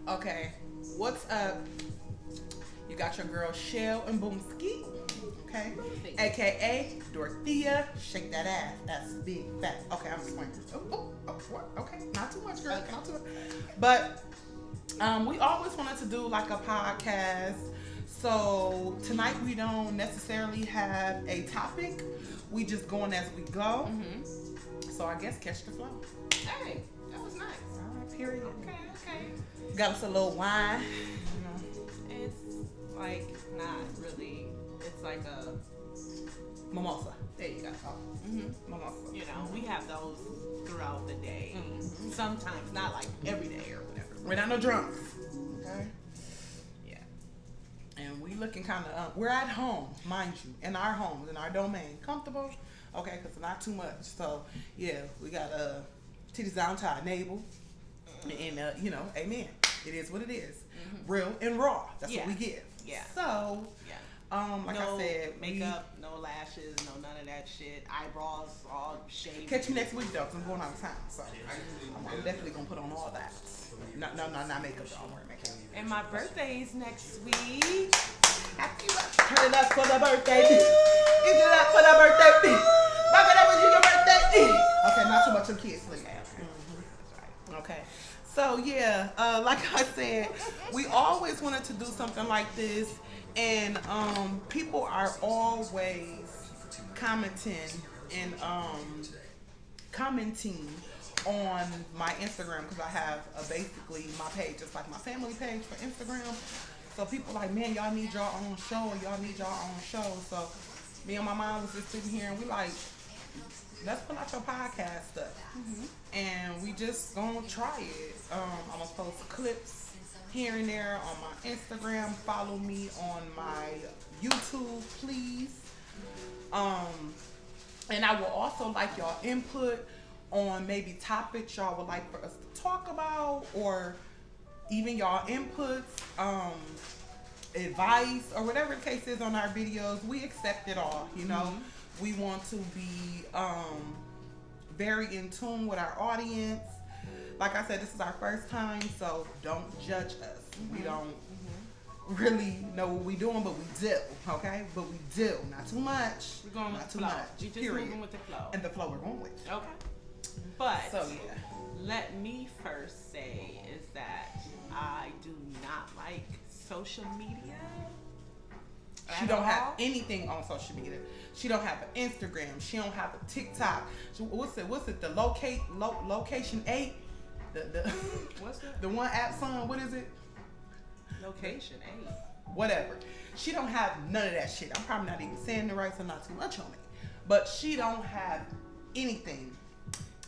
Okay, what's up? You got your girl Shell and Boomski, okay? AKA Dorothea. Shake that ass. That's big fat. Okay, I'm just going. What? Okay, not too much, girl. Not too much. But we always wanted to do like a podcast. So tonight we don't necessarily have a topic. We just going as we go. So I guess catch the flow. Hey, that was nice. All right, period. Okay. Got us a little wine. It's like not really. It's like a Mimosa. there you go. Mimosa. You know, we have those throughout the day. Sometimes, not like every day or whatever. We're not no drunks. Okay. Yeah. And we looking kind of, we're at home, mind you, in our homes, in our domain. Comfortable? Okay, because not too much. So, yeah, we got titties down to our navel. And, you know, amen. It is what it is. Real and raw. That's what we give. Yeah. So, like no I said, makeup, no lashes, no none of that shit. Eyebrows all shaved. catch me next week, though, because I'm going out of town. So, I'm definitely going to put on all that. Not makeup, though. I'm wearing makeup. And my birthday's next week. Happy birthday. Turn it up for the birthday. Give it up for the birthday. Back it up when you your birthday. Okay, not too much of kids, please. Okay. So yeah, like I said, we always wanted to do something like this, and people are always commenting and commenting on my Instagram because I have basically my page, just like my family page for Instagram. So people like, man, y'all need your own show, or y'all need your own show. So me and my mom was just sitting here and we like, let's put out your podcast stuff. And we just gonna try it. I'm gonna post clips here and there on my Instagram. Follow me on my YouTube, please. And I will also like y'all input on maybe topics y'all would like for us to talk about, or even y'all inputs, advice, or whatever the case is on our videos. We accept it all, you know. We want to be very in tune with our audience. Like I said, this is our first time, so don't judge us. We don't really know what we're doing, but we do, okay? But we do. Not too much. We're going with not the too flow. much. You just period. moving with the flow. And the flow we're going with. Okay. But So yeah. let me first say is that I do not like social media. She don't have anything on social media. She don't have an Instagram. She don't have a TikTok. What's it? The Location 8? The What's that? the one app song, what is it? Location 8. Whatever. She don't have none of that shit. I'm probably not even saying the right, so not too much on it. But she don't have anything.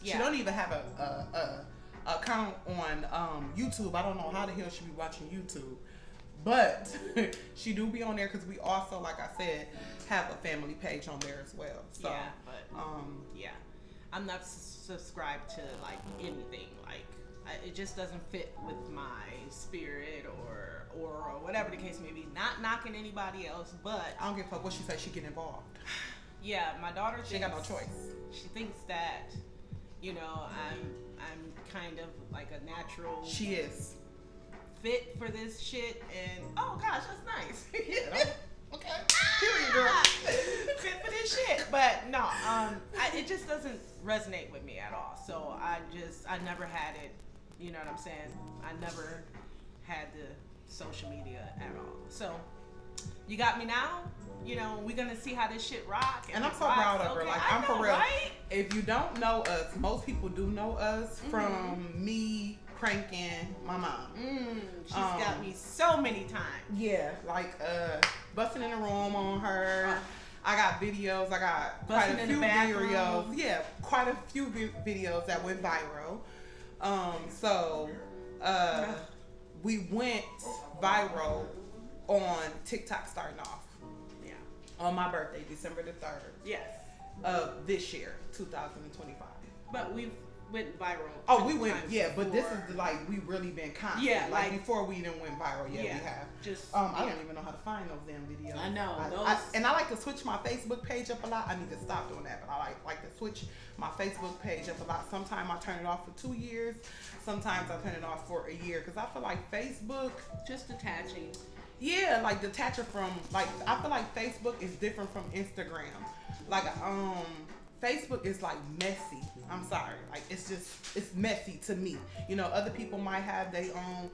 Yeah. She don't even have a account on YouTube. I don't know how the hell she be watching YouTube. But she do be on there because we also, like I said, have a family page on there as well. So, yeah, but yeah, I'm not subscribed to like anything. Like it just doesn't fit with my spirit or whatever the case may be. Not knocking anybody else, but I don't give a fuck what she say. She get involved. Yeah, my daughter. She ain't got no choice. She thinks that, you know, I'm kind of like a natural. She is. Fit for this shit, and oh gosh, that's nice. Okay. Period, girl. Fit for this shit, but no, it just doesn't resonate with me at all. So I never had it. You know what I'm saying? I never had the social media at all. So you got me now. You know, we're gonna see how this shit rock. And I'm so proud of her. Okay, Like, I'm for real. Right? If you don't know us, most people do know us from me pranking my mom. She's got me so many times. Yeah, like busting in the room on her. I got videos. I got quite Busting a in the few bathroom. videos. Yeah, quite a few videos that went viral. So we went viral on TikTok starting off. Yeah. On my birthday, December the 3rd. Yes. Of this year, 2025. But we've went viral. Oh, we went, times yeah, but this before. is like we really been constant. Yeah, like like- before we didn't went viral. Yeah, Yeah, we have. just I yeah. don't even know how to find those damn videos. I know, and I like to switch my Facebook page up a lot. I need to stop doing that, but I like to switch my Facebook page up a lot. Sometimes I turn it off for 2 years. Sometimes I turn it off for a year because I feel like Facebook. Just attaching. Yeah, like detach it from like I feel like Facebook is different from Instagram. Like Facebook is like messy. I'm sorry. Like it's messy to me. You know, other people might have their own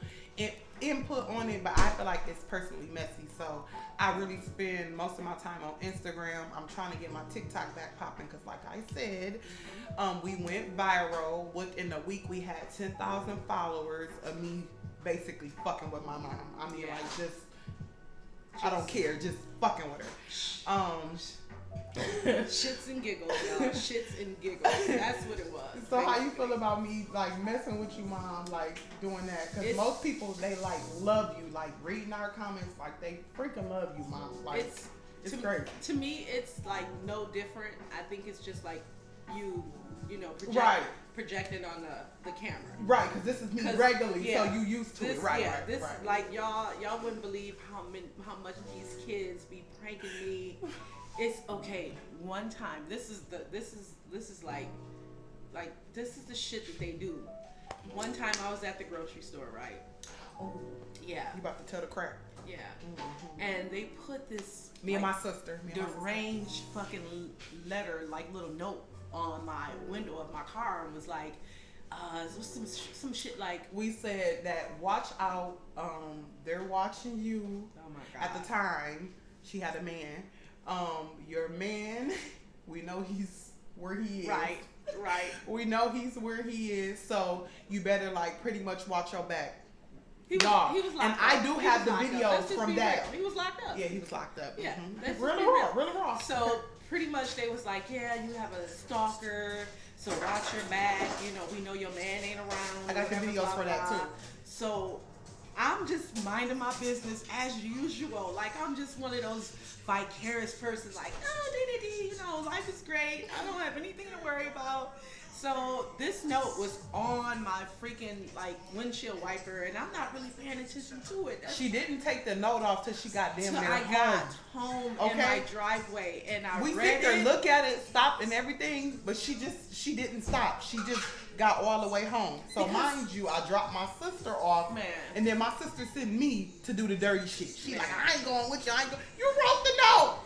input on it, but I feel like it's personally messy. So I really spend most of my time on Instagram. I'm trying to get my TikTok back popping because like I said, we went viral. Within a week we had 10,000 followers of me basically fucking with my mom. I mean like just I don't care, just fucking with her. Shits and giggles, y'all. Shits and giggles. That's what it was. So how you feel about me like messing with you, mom, like doing that? Because most people they like love you, like reading our comments, like they freaking love you, mom. Like it's great. To me, it's like no different. I think it's just like you know, projected on the camera. Right, because this is me regularly, so you used to this, it. Right, yeah, right, this right. like y'all wouldn't believe how much these kids be pranking me. It's okay. One time, this is like this is the shit that they do. One time I was at the grocery store, right? Oh, yeah. You about to tell the crap? Yeah. And they put this me and my sister deranged fucking letter, like little note on my window of my car, and was like, some shit like we said that watch out. They're watching you. Oh my God. At the time, she had a man. Your man, we know he's where he is. Right. We know he's where he is, so you better like pretty much watch your back. He was locked and up. I do have the videos from that. He was locked up. Yeah, he was locked up. Yeah, mm-hmm. Really raw. So pretty much they was like, yeah, you have a stalker, so watch your back. You know, we know your man ain't around. I got the videos for that too. So I'm just minding my business as usual. Like I'm just one of those vicarious persons. Like, you know, life is great. I don't have anything to worry about. So this note was on my freaking like windshield wiper, and I'm not really paying attention to it. She didn't take the note off till she got damn near I got home in my driveway, and I we read her it. Look at it, stop and everything, but she didn't stop. She just got all the way home. So mind you, I dropped my sister off, and then my sister sent me to do the dirty shit. She like, I ain't going with you. You wrote the note.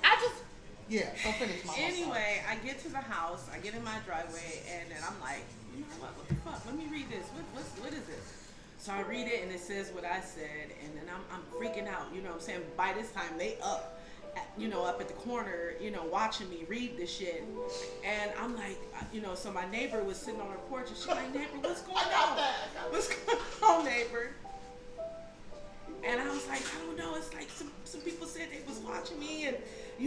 So finish my Anyway, I get to the house, I get in my driveway, and then I'm like, you know what the fuck? Let me read this. What is this? So I read it, and it says what I said, and then I'm freaking out. You know what I'm saying? By this time, they up at the corner, watching me read this shit. And I'm like, so my neighbor was sitting on her porch, and she's like, neighbor, what's going on? What's going on, neighbor? And I was like, I don't know. It's like some people said they was watching me, and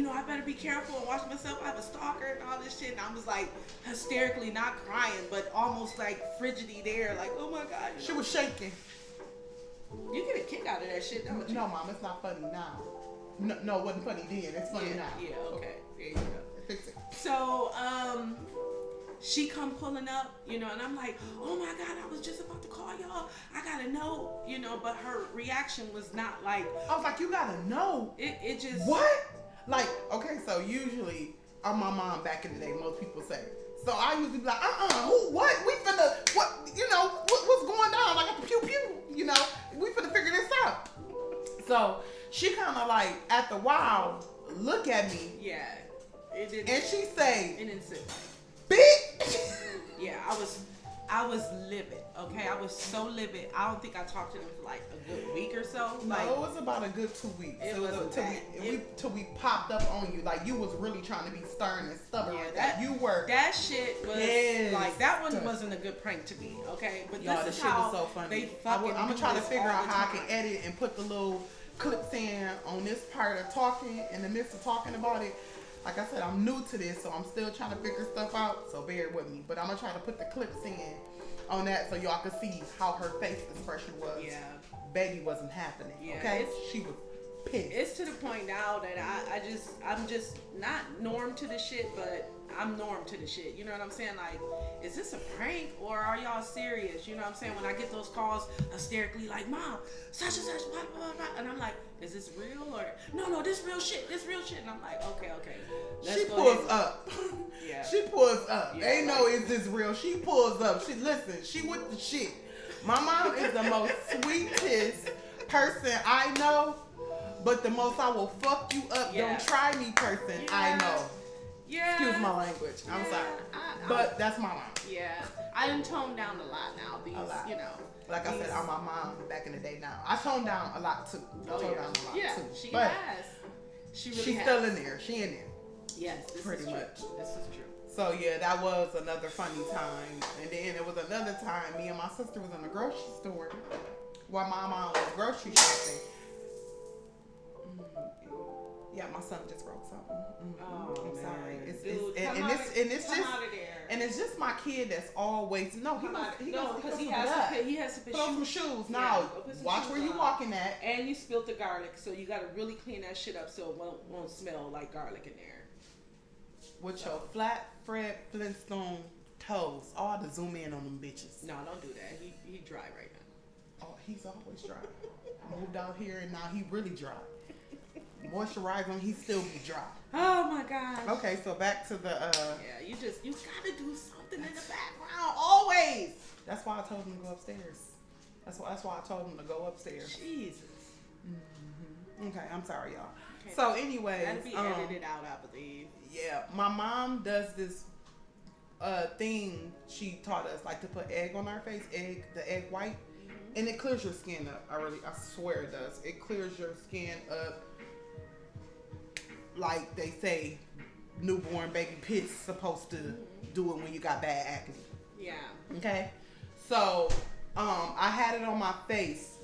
I better be careful and watch myself. I have a stalker and all this shit. And I was like hysterically not crying, but almost like frigidly there, like, oh my God. She was shaking. You get a kick out of that shit, don't you? No, Mom, it's not funny now. No, it wasn't funny then. It's funny now. Yeah, okay. There you go. Fix it. So, she come pulling up, and I'm like, oh my God, I was just about to call y'all. I gotta know, but her reaction was not like. I was like, you gotta know. It just. What? Like, okay, so usually, I'm my mom back in the day, most people say. So I usually be like, who, what? We finna, what, what's going on? Like, pew pew, we finna figure this out. So she kind of like, after a while, look at me. Yeah. It didn't. And she say, it didn't sit right. Bitch. Yeah, I was livid. Okay, I was so livid. I don't think I talked to them for like a good week or so. No, it was about a good 2 weeks. It was till we popped up on you. Like you was really trying to be stern and stubborn. Yeah, like that you were. That shit was like that one wasn't a good prank to me. Okay, but this is how was so funny. They fucking. I'm gonna try to figure out how I can edit and put the little clips in on this part of talking in the midst of talking about it. Like I said, I'm new to this, so I'm still trying to figure stuff out, so bear with me. But I'm going to try to put the clips in on that so y'all can see how her face expression was. Yeah. Baby wasn't happening, yeah, okay? She was pissed. It's to the point now that I'm just not norm to the shit, but I'm norm to the shit. You know what I'm saying? Like, is this a prank or are y'all serious? You know what I'm saying? When I get those calls hysterically, like, Mom, such and such, blah, blah, blah, and I'm like, is this real or no, this real shit, and I'm like, okay. She pulls up. Yeah. She pulls up. Yeah, They know is this real. She pulls up. She with the shit. My mom is the most sweetest person I know, but the most I will fuck you up, Yeah. don't try me person I know. Yeah. Excuse my language. I'm sorry. But that's my mom. Yeah. I done toned down a lot now. These, A lot. you know. Like I said, I'm my mom back in the day now. I toned down a lot too. Oh, Toned yeah. down a lot Yeah, too. she But has. She really she's has. still in there. She in there. Yes, this Pretty is true. much. This is true. So yeah, that was another funny time. And then there was another time me and my sister was in the grocery store while my mom was grocery shopping. Yeah, my son just broke something. Oh, I'm sorry. man. It's Dude, and come it's out just of there. and it's just my kid that's always Because he has to put put on some shoes. Yeah, Now go put some watch shoes where you on. walking at. And you spilled the garlic, so you got to really clean that shit up so it won't smell like garlic in there. With your flat Fred Flintstone toes. All to zoom in on them bitches. No, don't do that. He dry right now. Oh, he's always dry. Moved out here and now he really dry. Moisturize him, he still be dry. Oh my gosh. Okay, so back to the Yeah, you gotta do something in the background always. that's why I told him to go upstairs. That's why I told him to go upstairs. Jesus. Okay, I'm sorry y'all. Okay. So anyways, That'll be edited out, I believe. yeah, my mom does this thing she taught us, like to put egg on our face, the egg white, and it clears your skin up. I swear it does. It clears your skin up. Like they say, newborn baby piss supposed to do it when you got bad acne. Yeah. Okay, so I had it on my face.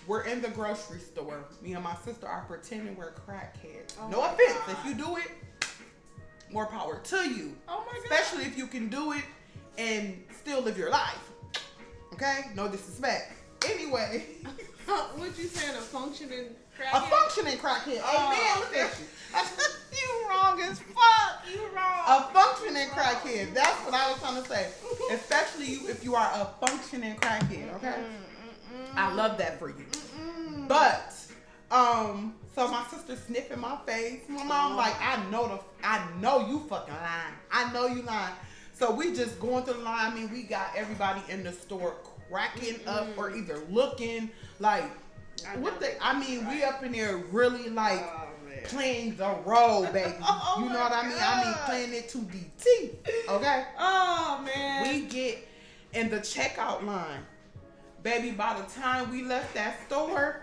We're in the grocery store. Me and my sister are pretending we're crackheads. Oh No my offense, God. if you do it, more power to you. Oh my God. Especially if you can do it and still live your life. Okay, no disrespect. Anyway, What you saying? A functioning a crackhead? functioning crackhead. Oh. Amen. Look at you. You wrong as fuck. You wrong. A functioning crackhead. That's what I was trying to say. Especially if you are a functioning crackhead. Okay. I love that for you. But so my sister sniffing my face. My mom like, I know you fucking lying. I know you lying. So we just going through the line. I mean, we got everybody in the store cracking up or either looking like we up in there really like playing the role, baby. Oh You know my what I mean? God. Playing it to DT. Okay? Oh man. We get in the checkout line. Baby, by the time we left that store,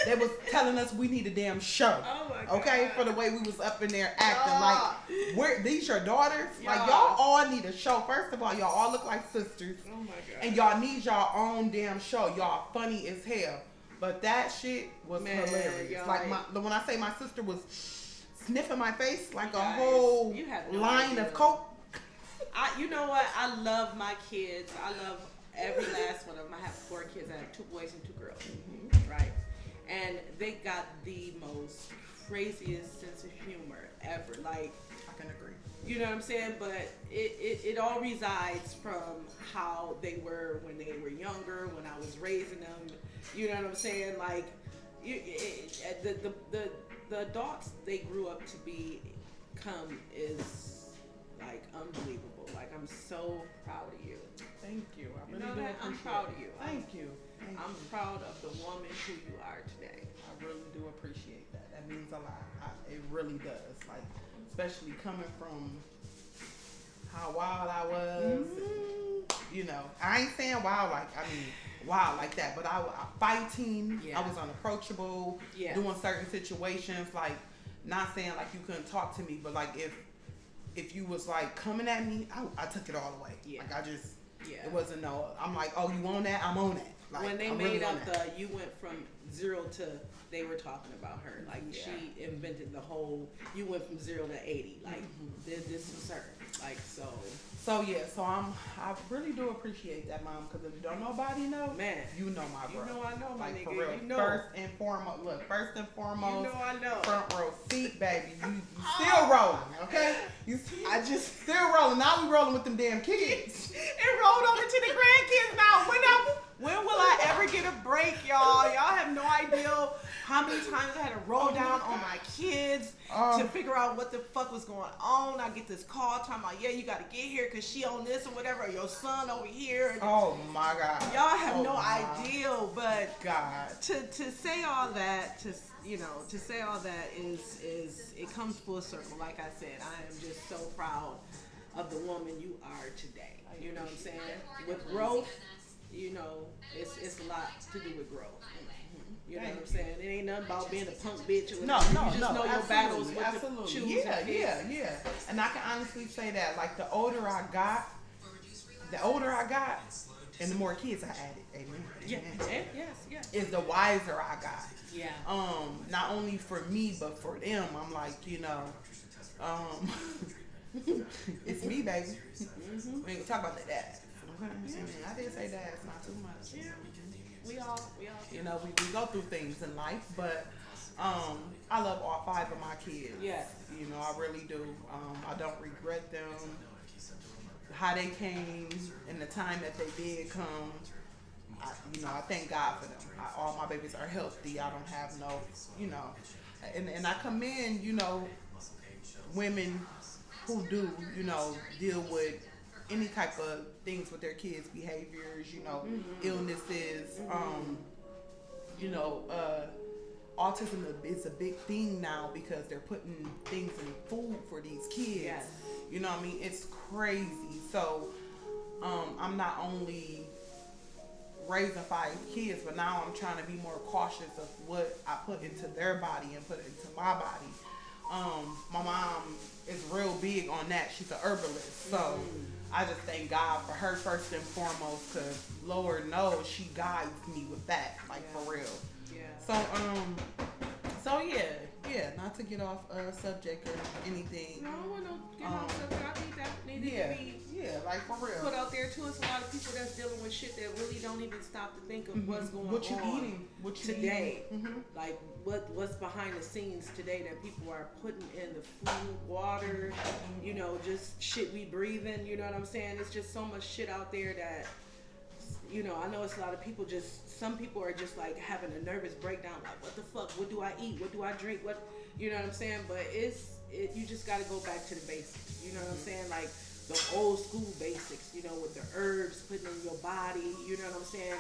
they was telling us we need a damn show. Oh my God. Okay? For the way we was up in there acting Y'all. like, these your daughters? Like, Y'all. y'all all need a show. First of all, y'all all look like sisters. Oh my God. And y'all need y'all own damn show. Y'all funny as hell. But that shit was Man, hilarious. y'all Like, ain't- when I say my sister was sniffing my face like a Guys, whole you have no line idea. of coke. You know what? I love my kids. I love every last one of them. I have 4 kids. I have 2 boys and 2 girls. Right? And they got the most craziest sense of humor ever. Like, I can agree. you know what I'm saying? But it all resides from how they were when they were younger, when I was raising them. You know what I'm saying? Like, the adults they grew up to become is like unbelievable. Like, I'm so proud of you. Thank you. I You really know do that? I'm appreciate proud it. of you. Thank you. Thank I'm you. proud of the woman who you are today. I really do appreciate that. That means a lot. It really does. Like, especially coming from how wild I was. You know, I ain't saying wild wild like that, but I fighting. Yeah. I was unapproachable. Yeah. Doing certain situations, like not saying like you couldn't talk to me, but like if you was like coming at me, I took it all away. Yeah. Like I just Yeah. it wasn't no. I'm like, oh, you on that? I'm on that. Like, when they I'm made really on up that. you went from 0 to, they were talking about her. Like, she invented the whole, you went from 0 to 80. Like, this is her. Like, so I really do appreciate that, Mom, because if don't nobody know, man, you know my bro. You know I know, my like, nigga. for real. You know. First and foremost, You know I know. front row seat, baby. You still rolling, okay? I just still rolling. Now we rolling with them damn kids. it rolled over to the grandkids now. When will I ever get a break, y'all? Y'all have no idea how many times I had to roll down on my kids to figure out what the fuck was going on. I get this call talking about, yeah, you got to get here because she on this or whatever, or your son over here. Oh my God. Y'all have no idea, but God. To say all that, to say all that is it comes full circle. Like I said, I am just so proud of the woman you are today. You know what I'm saying? With growth, you know, it's a lot to do with growth. You know what I'm saying? It ain't nothing about being a punk bitch. Or No. You just know your battles, what Absolutely. to choose. Yeah. And I can honestly say that, like, the older I got, and the more kids I added, amen. Yes. Is the wiser I got. Yeah. Not only for me, but for them. I'm like, it's me, baby. We ain't gonna talk about the dads. Okay? Yeah. I mean, I did say dads, not too much. Yeah. We all. You know, we go through things in life, but I love all 5 of my kids. Yeah. You know, I really do. I don't regret them. How they came and the time that they did come. I thank God for them. All my babies are healthy. I don't have no, and I commend, women who do, deal with any type of things with their kids' behaviors, illnesses, autism is a big thing now because they're putting things in food for these kids. Yes. You know what I mean? It's crazy. So, I'm not only raising 5 kids, but now I'm trying to be more cautious of what I put into their body and put into my body. My mom is real big on that. She's an herbalist. So I just thank God for her first and foremost, because Lord knows she guides me with that, like, for real. Yeah. So yeah, not to get off subject or anything. No, I want to get off subject. I think that needed to be like, for real. put out there too. It's a lot of people that's dealing with shit that really don't even stop to think of what's going what you on eating, what you today. eating. Like what's behind the scenes today that people are putting in the food, water, just shit we breathe in. You know what I'm saying? It's just so much shit out there that, I know it's a lot of people some people are just like having a nervous breakdown, like, what the fuck, what do I eat, what do I drink, what, you know what I'm saying? But you just got to go back to the basics, you know what I'm saying? Like the old school basics, with the herbs putting in your body, you know what I'm saying?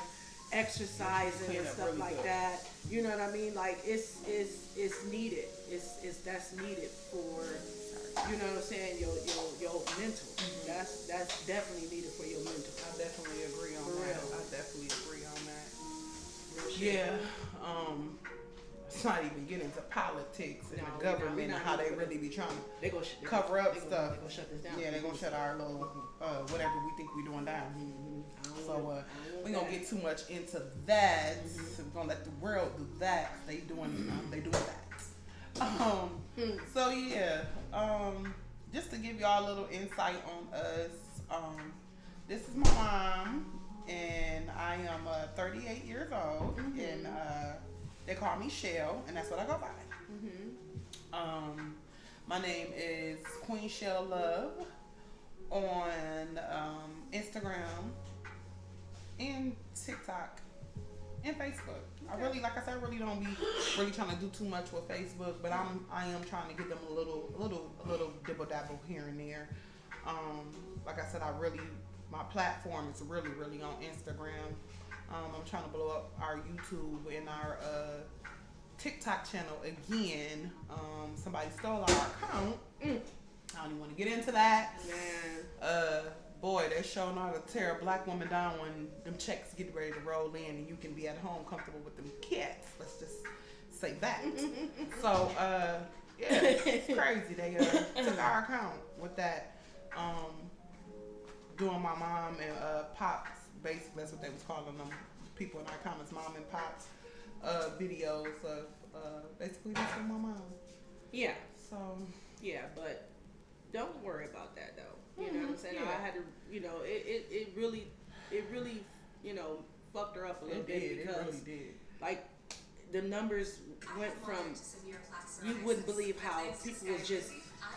Exercising and stuff really like good. That, you know what I mean? Like it's needed. That's needed for, you know what I'm saying, your mental. That's definitely needed for your mental. I definitely agree on for that. Real. I definitely agree on that. Yeah. Let's not even get into politics and the government and how they really be trying to cover up stuff. They're gonna shut this down. Yeah, they're gonna shut our little whatever we think we're doing down. So we gonna get too much into that. So we're gonna let the world do that. They doing that. So yeah. Just to give y'all a little insight on us. This is my mom, and I am 38 years old, and they call me Shell, and that's what I go by. My name is Queen Shell Love on Instagram and TikTok and Facebook. I really, like I said, I really don't be really trying to do too much with Facebook, but I am trying to get them a little dibble dabble here and there. Like I said, my platform is really on Instagram. I'm trying to blow up our YouTube and our TikTok channel again. Somebody stole our account. I don't even want to get into that. Man. Boy, they're showing how to tear a black woman down when them checks get ready to roll in and you can be at home comfortable with them cats. Let's just say that. So, it's crazy. They took our account with that. Doing my mom and Pops, basically that's what they was calling them. people in our comments, mom and pops videos of basically this with my mom. Yeah. So Yeah, but don't worry about that though. You know what I'm saying? Yeah. I had to, it really, fucked her up a little bit because, it really did. like, the numbers went from, you wouldn't believe how people was just,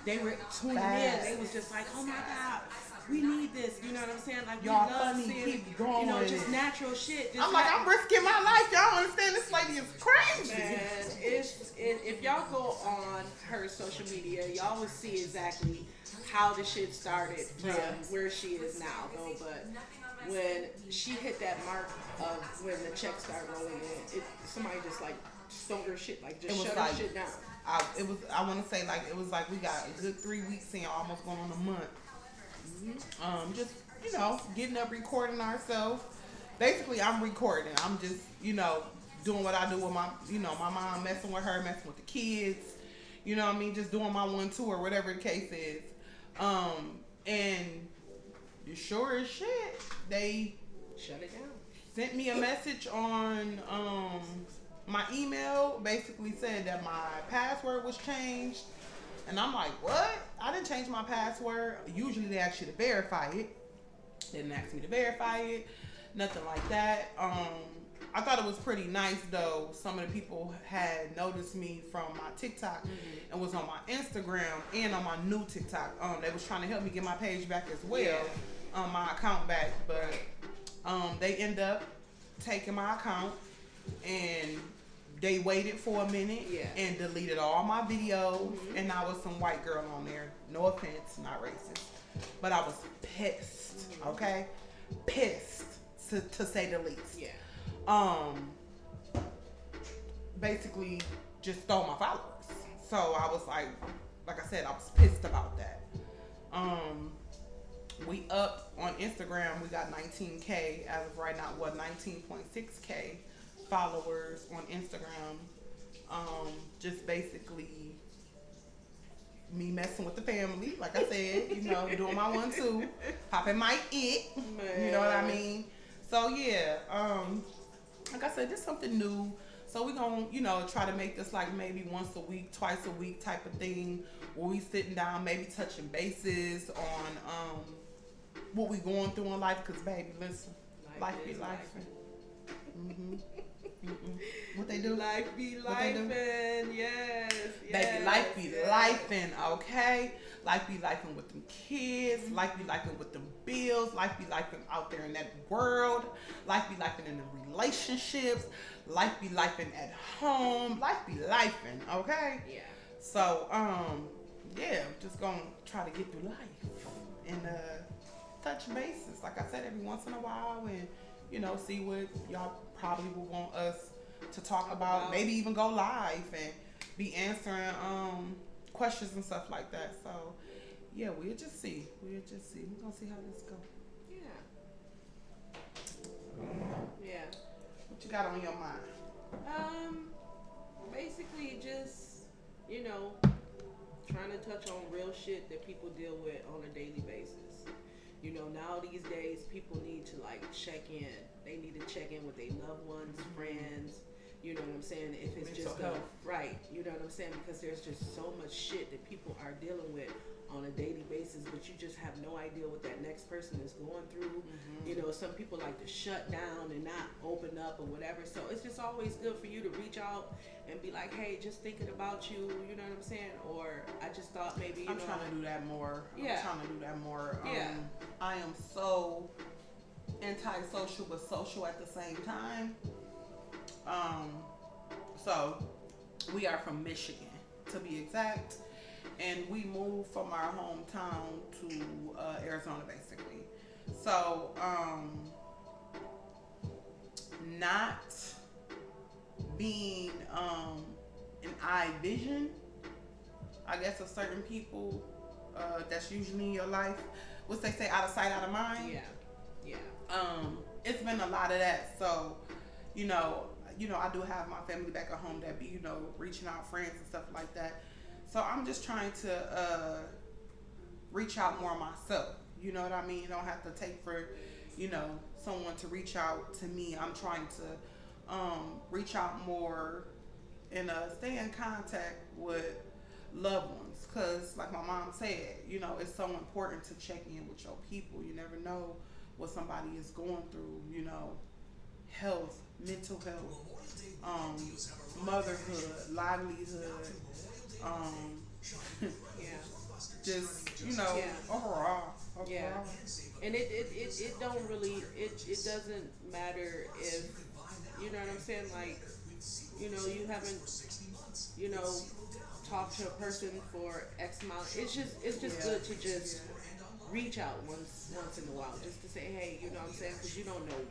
they were tuning in. They was just like, oh my God, we need this. You know what I'm saying? Like, Y'all we love funny, seeing, keep going with just it. natural shit. Just I'm like, I'm risking my life. Y'all don't understand? This lady is crazy. Man, if y'all go on her social media, y'all will see exactly how the shit started from where she is now, though. But when she hit that mark of when the check started rolling in, somebody just like stoned her shit, like just shut her shit down. I want to say like it was like we got a good 3 weeks in, almost going on a month. Just getting up, recording ourselves. Basically, I'm recording. I'm just doing what I do with my my mom, messing with her, messing with the kids. You know what I mean? Just doing my one tour, whatever the case is. And sure as shit, they shut it down. Sent me a message on my email, basically said that my password was changed. And I'm like, what? I didn't change my password. Usually they ask you to verify it. They didn't ask me to verify it. Nothing like that. I thought it was pretty nice though. Some of the people had noticed me from my TikTok and was on my Instagram and on my new TikTok. They was trying to help me get my page back as well, my account back. But they end up taking my account and they waited for a minute and deleted all my videos. And I was some white girl on there. No offense, not racist. But I was pissed, okay? Pissed, to say the least. Yeah. Basically just stole my followers. So I was like I said, I was pissed about that. We up on Instagram, we got 19K as of right now, 19.6K followers on Instagram. Just basically me messing with the family, like I said, doing my 1-2, popping my it, you know what I mean? So yeah, like I said, just something new. So we gonna, try to make this like maybe once a week, twice a week type of thing, where we sitting down, maybe touching bases on what we going through in life. Cause baby, listen, life be life. What they do? Life be lifing, yes. Baby, life be lifing, okay? Life be lifing with them kids. Life be lifing with them bills. Life be lifing out there in that world. Life be lifing in the relationships. Life be lifing at home. Life be lifing, okay? Yeah. So, just gonna try to get through life and touch bases, like I said, every once in a while, and see what y'all probably would want us to talk about. Maybe even go live and be answering questions and stuff like that. So yeah, we'll just see. We're gonna see how this goes. Yeah. What you got on your mind? Basically just trying to touch on real shit that people deal with on a daily basis. Now these days people need to check in. They need to check in with their loved ones, friends. You know what I'm saying? If it's just right, you know what I'm saying? Because there's just so much shit that people are dealing with on a daily basis, but you just have no idea what that next person is going through. Some people like to shut down and not open up or whatever. So it's just always good for you to reach out and be like, hey, just thinking about you, you know what I'm saying? Or I just thought maybe, I'm trying to do that more. Yeah. I'm trying to do that more. Yeah. I am so anti-social but social at the same time. So we are from Michigan, to be exact, and we moved from our hometown to Arizona, basically. So not being an eye vision, I guess, of certain people that's usually in your life. What's they say, out of sight, out of mind? Yeah. It's been a lot of that. So, I do have my family back at home that be, reaching out, friends and stuff like that. So I'm just trying to reach out more myself. You know what I mean? You don't have to take for, you know, someone to reach out to me. I'm trying to reach out more and stay in contact with loved ones. Because, like my mom said, you know, it's so important to check in with your people. You never know what somebody is going through, you know, health, mental health, motherhood, livelihood, um, Yeah. just, you know, Yeah. overall. Yeah. And it don't really it doesn't matter if you know what I'm saying, like, you haven't, you know, talked to a person for X amount. It's just Yeah. good to just reach out once in a while, just to say, hey, you know what I'm saying, because you don't know,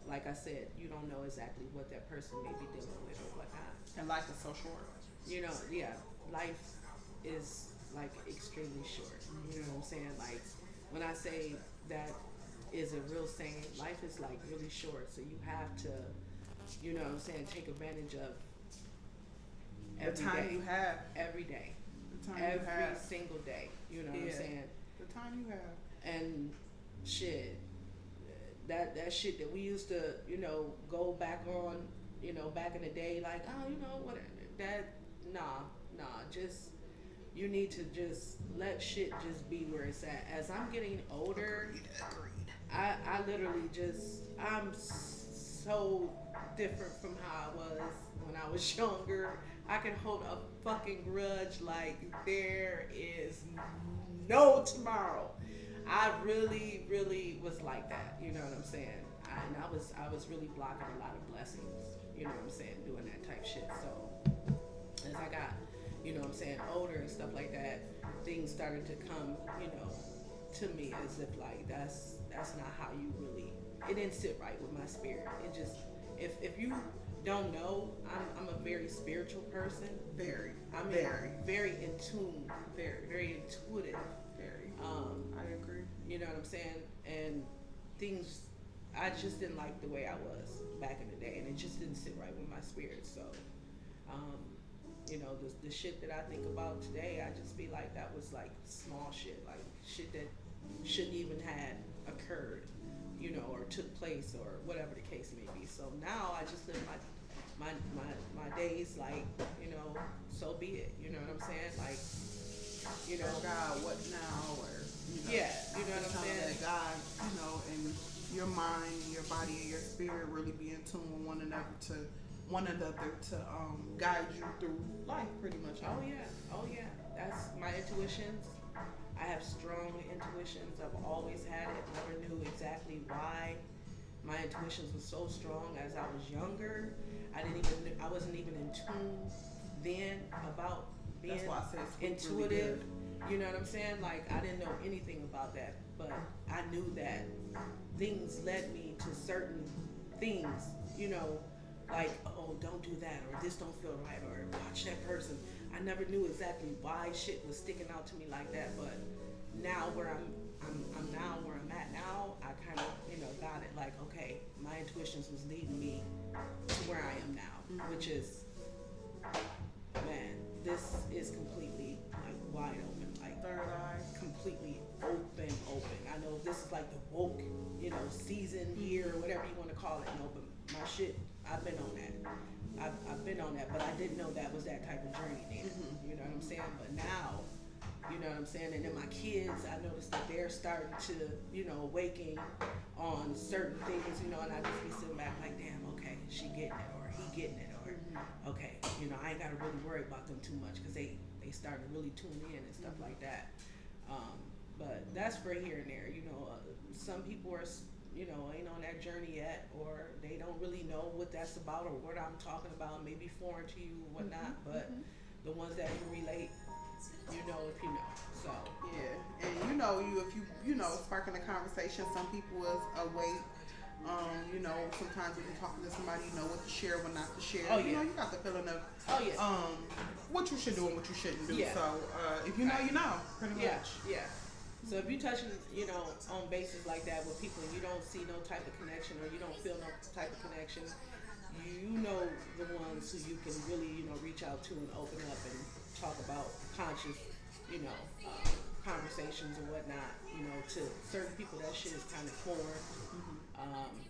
like I said, you don't know exactly what that person may be dealing with or whatnot. And life is so short. You know, yeah, life is like extremely short. You know what I'm saying? Like when I say that is a real saying, life is like really short. So you have to, you know what I'm saying, take advantage of The every time day. you have. Every day. The time you Every have. single day. You know what I'm Yeah. saying? The time you have. And shit, that shit that we used to, you know, go back on, you know, back in the day, like, oh, you know what, that, nah, just, you need to just let shit just be where it's at. As I'm getting older, Agreed. I literally just, I'm so different from how I was when I was younger. I can hold a fucking grudge like there is no tomorrow. I really, really was like that. You know what I'm saying? I was really blocking a lot of blessings. You know what I'm saying? Doing that type shit. So as I got, you know what I'm saying, older and stuff like that, things started to come, you know, to me as if like that's not how you really. It didn't sit right with my spirit. It just, if you don't know, I'm a very spiritual person. Very. I mean, very in tune, very intuitive. Very. Um, I agree. you know what I'm saying? And things, I just didn't like the way I was back in the day, and it just didn't sit right with my spirit. So, um, you know, the shit that I think about today, I just be like, that was like small shit, like shit that shouldn't even had occurred, you know, or took place, or whatever the case may be. So now I just live my days like, you know, so be it. You know what I'm saying? Like, you know, Tell God, what now? Or, you know, yeah, you know what I'm tell saying? that God, you know, and your mind, your body, and your spirit really be in tune with one another to guide you through life, pretty much. Oh yeah. That's my intuitions. I have strong intuitions. I've always had it. Never knew exactly why my intuitions were so strong as I was younger. I wasn't even in tune then about being That's why I say it's intuitive. Really You know what I'm saying? Like I didn't know anything about that, but I knew that things led me to certain things. You know, like, oh, don't do that, or this don't feel right, or watch that person. I never knew exactly why shit was sticking out to me like that, but now where I'm now where I'm at now, I kind of, you know, got it. Like, okay, my intuitions was leading me to where I am now, which is, man, this is completely like wide open, like Third eye. completely open. I know this is like the woke, you know, season, year, or whatever you want to call it. No, but my shit, I've been on that. I've been on that, but I didn't know that was that type of journey then. You know what I'm saying? But now, you know what I'm saying? And then my kids, I noticed that they're starting to, you know, awaken on certain things, you know, and I just be sitting back like, damn, okay, she getting it, or he getting it, or okay, you know, I ain't gotta really worry about them too much, because they starting to really tune in and stuff like that. But that's for here and there, you know. Some people are, you know, ain't on that journey yet, or they don't really know what that's about, or what I'm talking about, maybe foreign to you, whatnot. But the ones that can relate, you know, if you know. So Yeah, and you know, if you know, sparking a conversation, some people is awake. You know, sometimes when you're talking to somebody, you know what to share, what not to share. Oh, You yeah. know, you got the feeling of yeah. what you should do and what you shouldn't do. Yeah. So if you know, you know, pretty much. Yeah. So if you touching, you know, on bases like that with people, and you don't see no type of connection, or you don't feel no type of connection, you know the ones who you can really, you know, reach out to and open up and talk about conscious, you know, conversations and whatnot. You know, to certain people that shit is kind of foreign.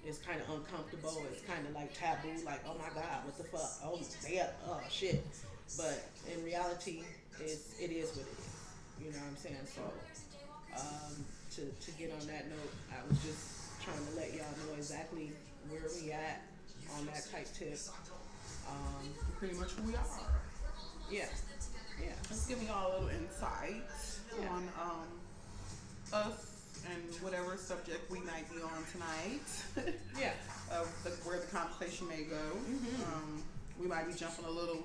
It's kind of uncomfortable. It's kind of like taboo. Like, oh my God, what the fuck? Oh, oh shit. But in reality, it is what it is. You know what I'm saying? So, to get on that note, I was just trying to let y'all know exactly where we at on that type tip. Pretty much who we are. Yeah. Let's give y'all a little insight on us and whatever subject we might be on tonight. Yeah. Of where the conversation may go. We might be jumping a little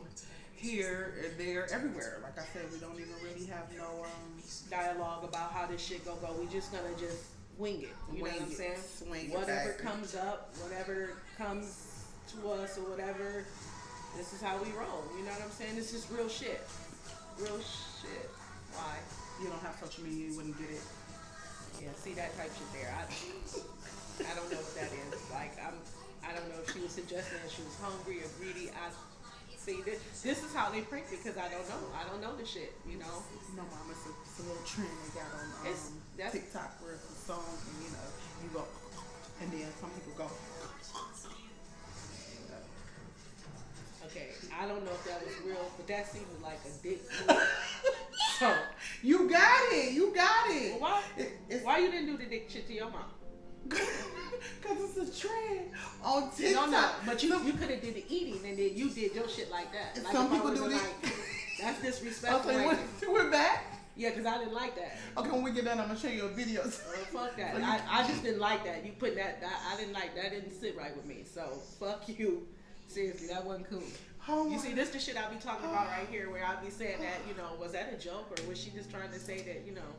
here, there, everywhere. Like I said, we don't even really have no dialogue about how this shit go. We just gonna just wing it. You know what I'm saying? Swing whatever it comes up, whatever comes to us or whatever, this is how we roll. You know what I'm saying? This is real shit. Real shit. Why? You don't have social media, you wouldn't get it. Yeah, see that type shit there. I don't know what that is. Like I don't know if she was suggesting that she was hungry or greedy. I see this is how they print because I don't know. I don't know the shit, you know. No, mom, it's a little trend they got on TikTok where it's a song and you know you go and then some people go. Okay, I don't know if that was real, but that seemed like a dick. So you got it. Well, why? Why you didn't do the dick shit to your mom? Because it's a trend on TikTok. No, but you could have did the eating and then you did your shit like that. Like some people do this. Like, that's disrespectful. Okay, we're back. Yeah, because I didn't like that. Okay, when we get done, I'm gonna show you a video. Fuck that. I just didn't like that. You put that. I didn't like that. Didn't sit right with me. So fuck you. Seriously, that wasn't cool. Oh you see, this the shit I be talking about right here, where I be saying that, you know, was that a joke or was she just trying to say that, you know?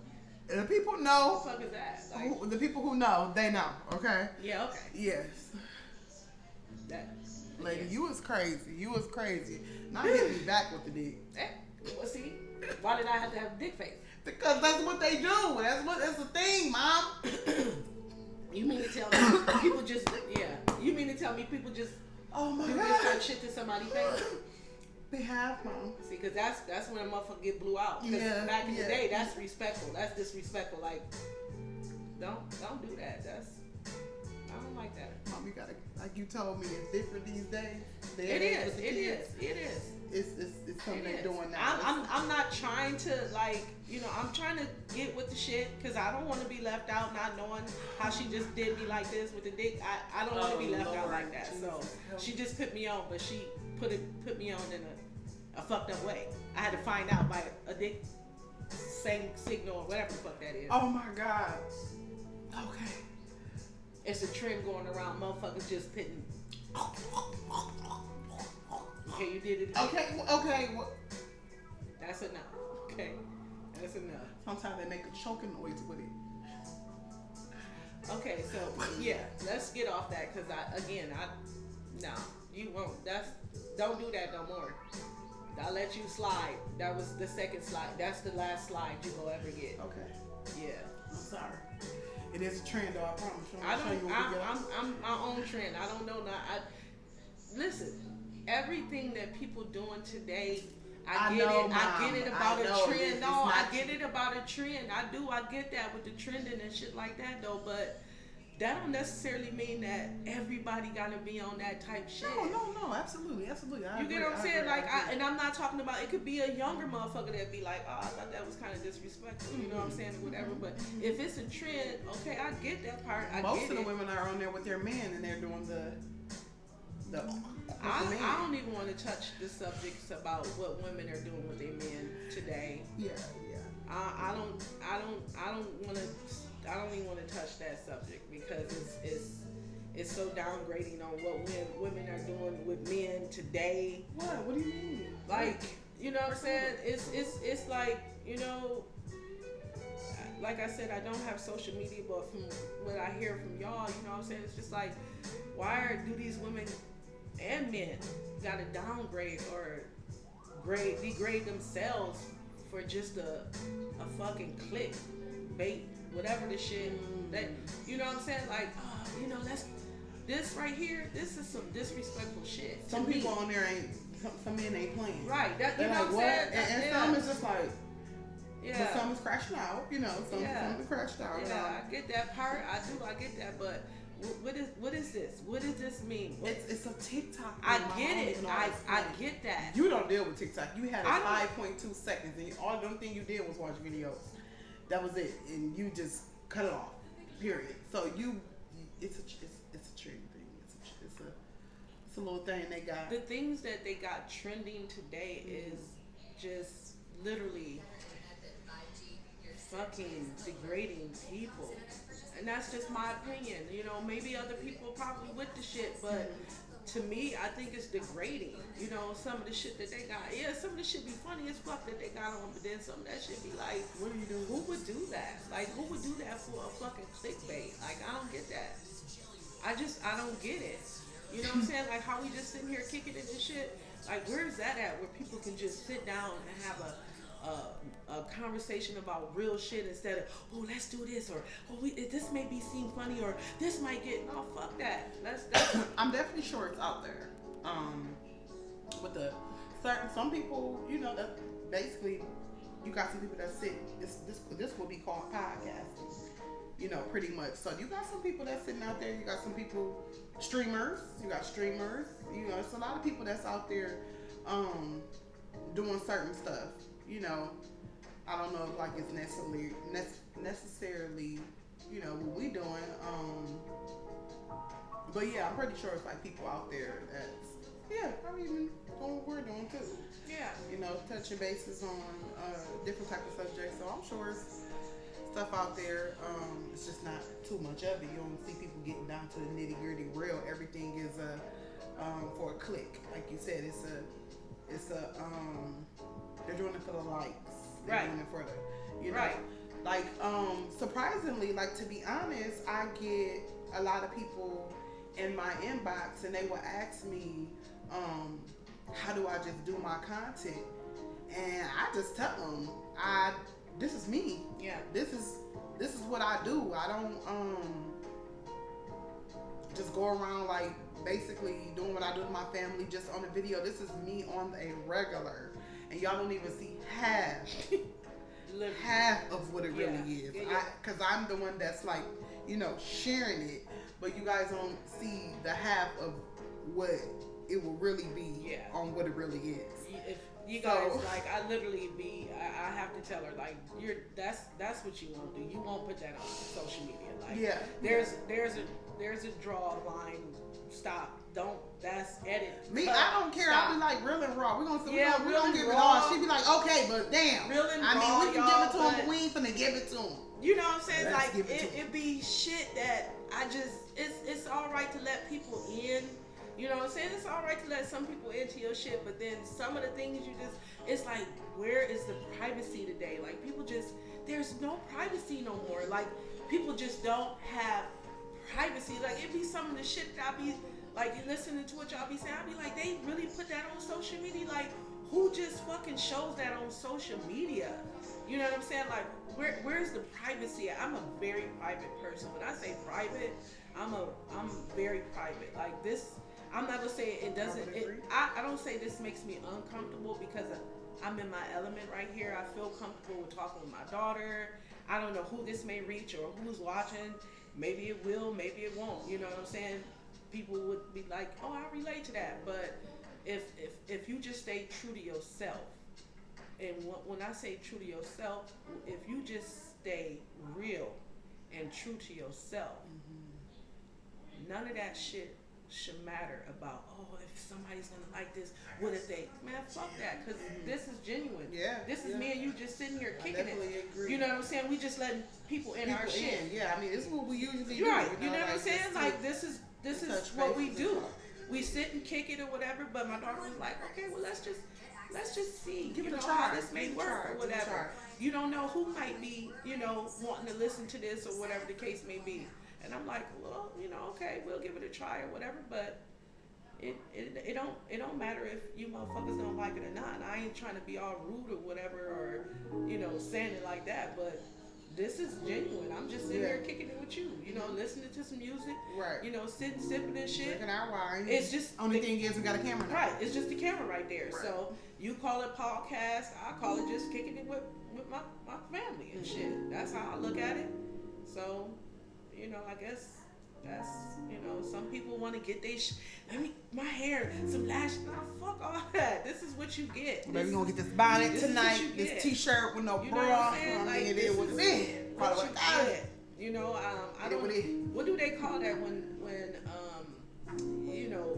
The people know. What the fuck is that? Like, the people who know, they know. Okay. Yeah. Okay. Yes. That. Lady, Yeah. you was crazy. You was crazy. Now hit me back with the dick. Well, see, why did I have to have a dick face? Because that's what they do. That's the thing, mom. You mean to tell me people just? Yeah. You mean to tell me people just? Oh my do God. this type shit to somebody's face? They have, mom. See, because that's when a motherfucker get blew out. Because back in the day, that's respectful. That's disrespectful. Like, don't do that. I don't like that. Mom, you gotta, like you told me, it's different these days. It is. It's something they're doing now. I'm not trying to, like, you know, I'm trying to get with the shit because I don't want to be left out not knowing how she just did me like this with the dick. I don't want to be left out like that. So she just put me on, but she put me on in a fucked up way. I had to find out by a dick signal or whatever the fuck that is. Oh my God. Okay. It's a trend going around, motherfuckers just pitting. Okay, you did it again. Okay. That's enough. Okay, that's enough. Sometimes they make a choking noise with it. Okay, so yeah, let's get off that because you won't. Don't do that no more. I'll let you slide. That was the second slide. That's the last slide you will ever get. Okay. Yeah. I'm sorry. It is a trend, though. I promise. I'm my own trend. I don't know. Listen, everything that people doing today, I get it about a trend. No, I get it about a trend. I get that with the trending and shit like that, though. But that don't necessarily mean that everybody gotta be on that type shit. No, absolutely. You get what I'm saying? And I'm not talking about, it could be a younger motherfucker that'd be like, oh, I thought that was kind of disrespectful. You know what I'm saying? Or whatever. But if it's a trend, okay, I get that part. Most of the women are on there with their men and they're doing the I don't even want to touch the subjects about what women are doing with their men today. Yeah. I don't even want to touch that subject because it's so downgrading on what women are doing with men today. What do you mean? Like, you know what I'm saying? It's like, you know, like I said, I don't have social media, but from what I hear from y'all, you know what I'm saying? It's just like, why do these women and men gotta downgrade or degrade themselves for just a fucking click bait, whatever the shit that, you know what I'm saying? Like, you know, this right here, this is some disrespectful shit. Some people on there some men ain't playing. Right. That, you know like, what I'm saying? And some is just like, Yeah. But some is crashing out, some is crashed out. Yeah, I get that part. I get that, but what is this? What does this mean? It's a TikTok. I get it. I get that. You don't deal with TikTok. You had 5.2 seconds, and all the thing you did was watch videos. That was it, and you just cut it off. Period. So it's a trend thing. It's a little thing they got. The things that they got trending today is just literally fucking degrading people. And that's just my opinion. Maybe other people are probably with the shit, but to me, I think it's degrading. Some of the shit that they got. Yeah, some of the shit be funny as fuck that they got on, but then some of that shit be like, what are you doing? Who would do that? Like, who would do that for a fucking clickbait? Like, I don't get that. I don't get it. You know what I'm saying? Like, how we just sitting here kicking into shit. Like, where is that at? Where people can just sit down and have a conversation about real shit instead of, oh, let's do this, or this may be seem funny, or this might get, no, fuck that. That's I'm definitely sure it's out there. With the some people, that basically you got some people that sit. This will be called podcasting. Pretty much. So you got some people that's sitting out there. You got some people streamers. You got streamers. It's a lot of people that's out there doing certain stuff. I don't know if like it's necessarily what we doing. But yeah, I'm pretty sure it's like people out there that's probably even doing what we're doing too. Yeah. Touching bases on different type of subjects. So I'm sure it's stuff out there. It's just not too much of it. You don't see people getting down to the nitty gritty real. Everything is for a click. Like you said, it's a they're doing it for the likes. They're doing it for the, right. Like, surprisingly, like, to be honest, I get a lot of people in my inbox and they will ask me, how do I just do my content? And I just tell them, this is me. Yeah. This is what I do. I don't, just go around like basically doing what I do with my family just on the video. This is me on a regular. And y'all don't even see half of what it really is. Because I'm the one that's like, sharing it. But you guys don't see the half of what it will really be on what it really is. If you guys, like, I literally I have to tell her, like, that's what you won't do. You won't put that on social media. Like, there's a draw line. Stop. Don't. That's edit. Me, I don't care. I'll be like real and raw. We're gonna give it all. She be like, okay, but damn. Real and raw. I mean, we can give it to him, but we ain't finna give it to him. You know what I'm saying? Like, it be shit that it's all right to let people in. You know what I'm saying? It's all right to let some people into your shit, but then some of the things it's like, where is the privacy today? Like, people there's no privacy no more. Like, people just don't have privacy. Like, it be some of the shit that I be like listening to what y'all be saying. I be like, they really put that on social media? Like, who just fucking shows that on social media? You know what I'm saying? Like, where's the privacy? I'm a very private person. When I say private, I'm very private. Like, this, I'm not gonna say it doesn't. I don't say this makes me uncomfortable because I'm in my element right here. I feel comfortable with talking with my daughter. I don't know who this may reach or who's watching. Maybe it will, maybe it won't. You know what I'm saying? People would be like, oh, I relate to that. But if you just stay true to yourself, and when I say true to yourself, if you just stay real and true to yourself, none of that shit should matter about, oh, if somebody's gonna like this, what if they, man, fuck that, because this is genuine. This is me and you just sitting here kicking it. Agree. You know what I'm saying? We just letting people in our shit. Yeah, I mean, this is what we usually do. Right. You know what I'm saying? Like, this is what we do. We sit and kick it or whatever, but my daughter was like, okay, well, let's just see, give it a try. How this may work or whatever. You don't know who might be, wanting to listen to this or whatever the case may be. And I'm like, well, okay, we'll give it a try or whatever, but it don't matter if you motherfuckers don't like it or not. And I ain't trying to be all rude or whatever, or saying it like that, but this is genuine. I'm just sitting here kicking it with you. You know, listening to some music. Right. You know, sitting, sipping and shit. Drinking our wine. It's just only thing is we got a camera now. Right. It's just the camera right there. Right. So you call it podcast. I call it just kicking it with my family and shit. That's how I look at it. So, you know, I guess that's, you know, some people want to get they my hair, some lashes. Nah, fuck all that. This is what you get. Baby, we're gonna get this bonnet tonight, this t-shirt with no bra. You know what I'm saying? Like, it is what it is. What you get. You know, I don't. What do they call that when you know,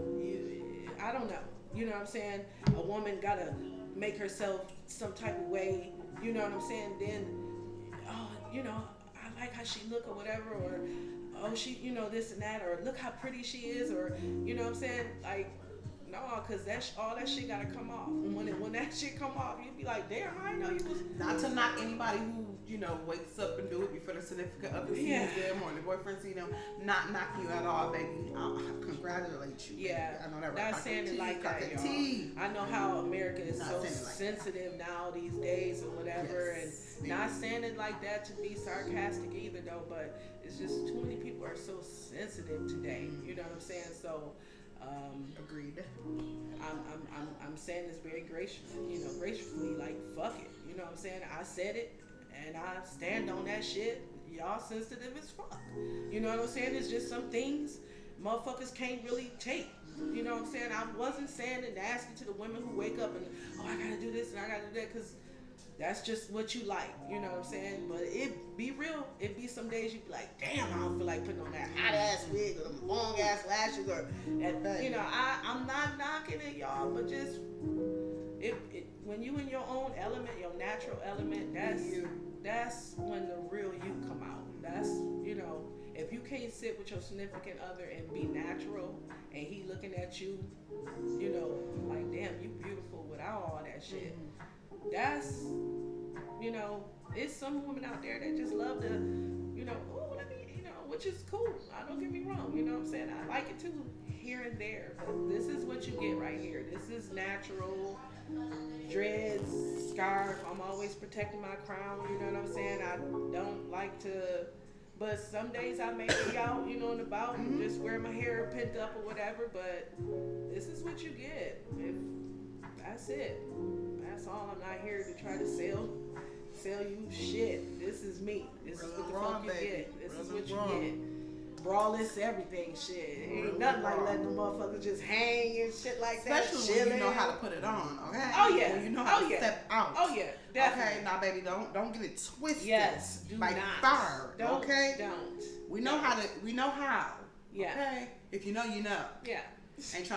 I don't know. You know what I'm saying? A woman gotta make herself some type of way. You know what I'm saying? Then, oh, you know, I like how she look or whatever, or oh, she, you know, this and that, or look how pretty she is, or you know what I'm saying? Like, no, cause all that shit gotta come off. And when that shit come off, you be like, damn, I didn't know you was. Not to knock anybody who, you know, wakes up and do it before the significant other sees them or the boyfriend sees them. Not knocking you at all, baby. I'll congratulate you. Yeah, baby. I know that. Not right. saying it like that, y'all. I know how America is so sensitive now these days or whatever, and not saying it like that to be sarcastic either, though. But it's just too many people are so sensitive today. You know what I'm saying? So. Agreed. I'm saying this very gracefully, like, fuck it. You know what I'm saying? I said it, and I stand on that shit. Y'all sensitive as fuck. You know what I'm saying? It's just some things motherfuckers can't really take. You know what I'm saying? I wasn't saying it nasty to the women who wake up and, oh, I gotta do this and I gotta do that, because that's just what you like, you know what I'm saying? But it be real. It be some days you be like, damn, I don't feel like putting on that hot ass wig or them long ass lashes or, you know, I'm not knocking it, y'all, but just when you in your own element, your natural element, that's when the real you come out. That's, you know, if you can't sit with your significant other and be natural, and he looking at you, you know, like, damn, you beautiful without all that shit. That's, you know, it's some women out there that just love to, you know, oh, let me, you know, which is cool. Don't get me wrong, you know what I'm saying? I like it too, here and there. But this is what you get right here. This is natural, dreads, scarf. I'm always protecting my crown, you know what I'm saying? I don't like to, but some days I may be out, you know, and about and just wear my hair pent up or whatever. But this is what you get. That's it. That's all. I'm not here to try to sell you shit. This is me. This is what the fuck you get. This is what you get. Braless everything shit. Ain't nothing like letting the motherfuckers just hang and shit like that. Especially when you know how to put it on, okay? Oh yeah. When you know how to step out. Oh yeah. Definitely. Okay, now baby, don't get it twisted. Yes. Do like not. fire. Don't, okay? Don't. We know how to. We know how. Yeah. Okay. If you know, you know. Yeah. Ain't trying